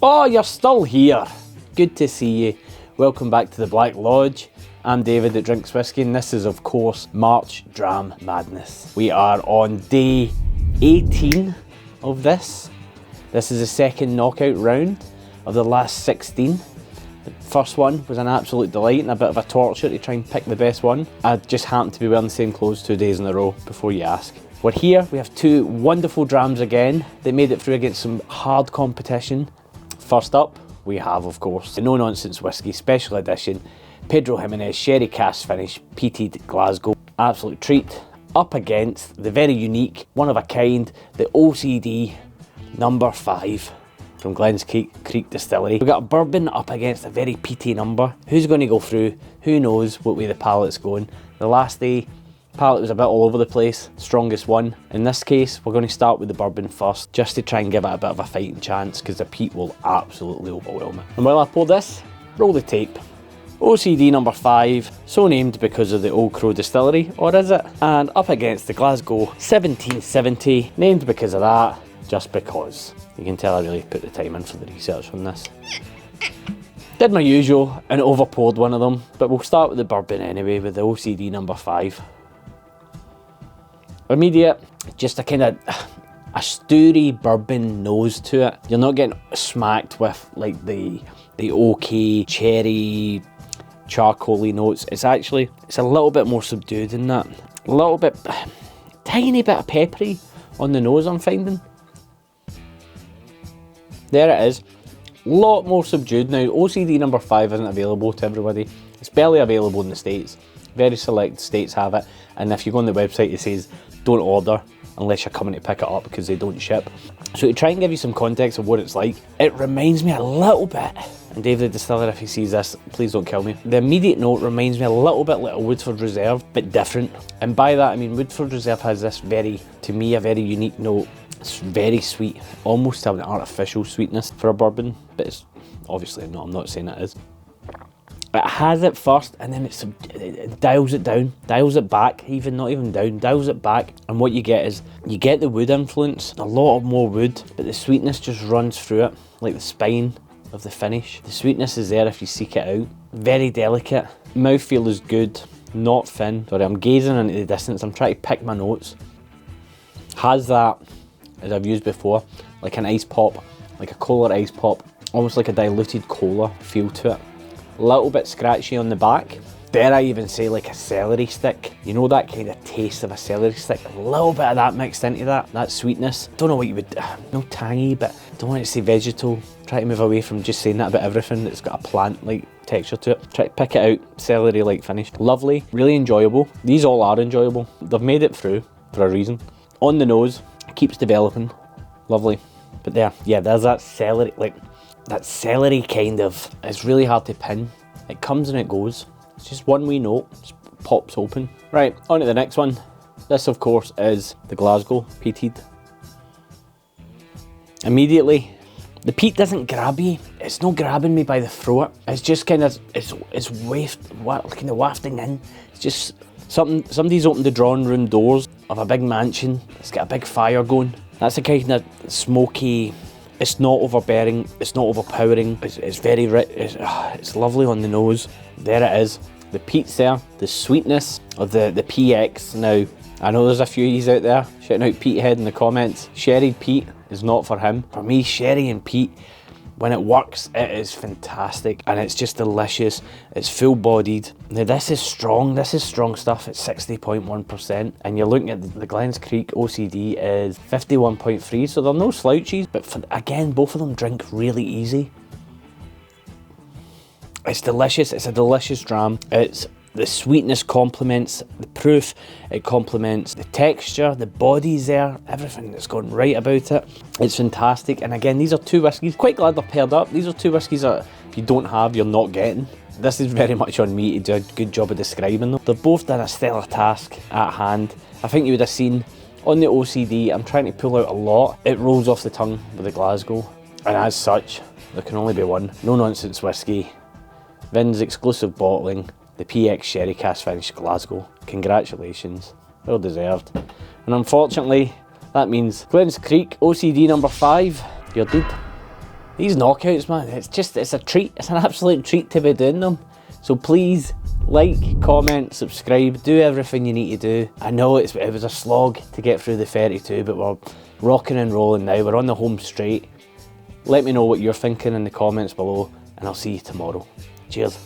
Oh, you're still here. Good to see you. Welcome back to the Black Lodge. I'm David that drinks whiskey, and this is of course March Dram Madness. We are on day 18 of this. This is the second knockout round of the last 16. The first one was an absolute delight and a bit of a torture to try and pick the best one. I just happened to be wearing the same clothes 2 days in a row, before you ask. We're here, we have two wonderful drams again. They made it through against some hard competition. First up, we have of course the No Nonsense Whiskey Special Edition Pedro Jimenez Sherry Cask Finish Peated Glasgow. Absolute treat. Up against the very unique, one of a kind, the OCD number 5 from Glens Creek Distillery. We've got a bourbon up against a very peaty number. Who's going to go through? Who knows what way the palate's going? The last day, palate was a bit all over the place. Strongest one. In this case, we're going to start with the bourbon first, just to try and give it a bit of a fighting chance, because the peat will absolutely overwhelm it. And while I pour this, roll the tape. OCD number 5, so named because of the Old Crow Distillery, or is it? And up against the Glasgow 1770, named because of that, just because. You can tell I really put the time in for the research on this. Did my usual and over poured one of them, but we'll start with the bourbon anyway, with the OCD number 5. Immediate, just a kind of a stoury bourbon nose to it. You're not getting smacked with like the oaky, cherry, charcoaly notes. It's a little bit more subdued than that. A little bit, tiny bit of peppery on the nose I'm finding. There it is. A lot more subdued now. OCD number 5 isn't available to everybody. It's barely available in the States. Very select states have it. And if you go on the website, it says don't order unless you're coming to pick it up because they don't ship. So to try and give you some context of what it's like, it reminds me a little bit, and David the Distiller, if he sees this, please don't kill me. The immediate note reminds me a little bit like a Woodford Reserve, but different. And by that I mean Woodford Reserve has this to me, a very unique note. It's very sweet, almost have an artificial sweetness for a bourbon, but it's obviously not, I'm not saying it is. It has it first, and then it dials it down, dials it back, not even down, dials it back. And what you get is, you get the wood influence, a lot more wood, but the sweetness just runs through it, like the spine of the finish. The sweetness is there if you seek it out. Very delicate. Mouthfeel is good, not thin. Sorry, I'm gazing into the distance, I'm trying to pick my notes. Has that, as I've used before, like an ice pop, like a cola ice pop, almost like a diluted cola feel to it. A little bit scratchy on the back. Dare I even say like a celery stick? You know that kind of taste of a celery stick? A little bit of that mixed into that sweetness. Don't know what you would, no tangy, but don't want to say vegetal. Try to move away from just saying that about everything that's got a plant-like texture to it. Try to pick it out, celery-like finish. Lovely, really enjoyable. These all are enjoyable. They've made it through for a reason. On the nose, keeps developing. Lovely. But yeah, there's that celery, that celery kind of, it's really hard to pin. It comes and it goes. It's just one wee note, just pops open. Right, on to the next one. This of course is the Glasgow Peated. Immediately, the peat doesn't grab you. It's not grabbing me by the throat. It's just kind of, it's kind of wafting in. It's just somebody's opened the drawing room doors of a big mansion. It's got a big fire going. That's a kind of smoky. It's not overbearing, it's not overpowering, it's very rich, it's lovely on the nose. There it is, the peat's there, the sweetness of the PX. Now, I know there's a few E's out there, shouting out Peathead in the comments. Sherry peat is not for him. For me, sherry and peat, when it works, it is fantastic, and it's just delicious. It's full-bodied. Now this is strong stuff. It's 60.1%, and you're looking at the Glens Creek OCD is 51.3, so they're no slouchies, but again, both of them drink really easy. It's delicious. It's a delicious dram. The sweetness complements the proof, it complements the texture, the body's there, everything that's gone right about it. It's fantastic. And again, these are two whiskies. Quite glad they're paired up. These are two whiskies that if you don't have, you're not getting. This is very much on me to do a good job of describing them. They've both done a stellar task at hand. I think you would have seen on the OCD, I'm trying to pull out a lot. It rolls off the tongue with the Glasgow. And as such, there can only be one. No Nonsense Whiskey. Vin's exclusive bottling. The PX Sherry Cask Finish Glasgow. Congratulations, well deserved. And unfortunately, that means Glens Creek OCD number 5, you're dead. These knockouts, man, it's a treat. It's an absolute treat to be doing them. So please, like, comment, subscribe, do everything you need to do. I know it was a slog to get through the 32, but we're rocking and rolling now. We're on the home straight. Let me know what you're thinking in the comments below, and I'll see you tomorrow. Cheers.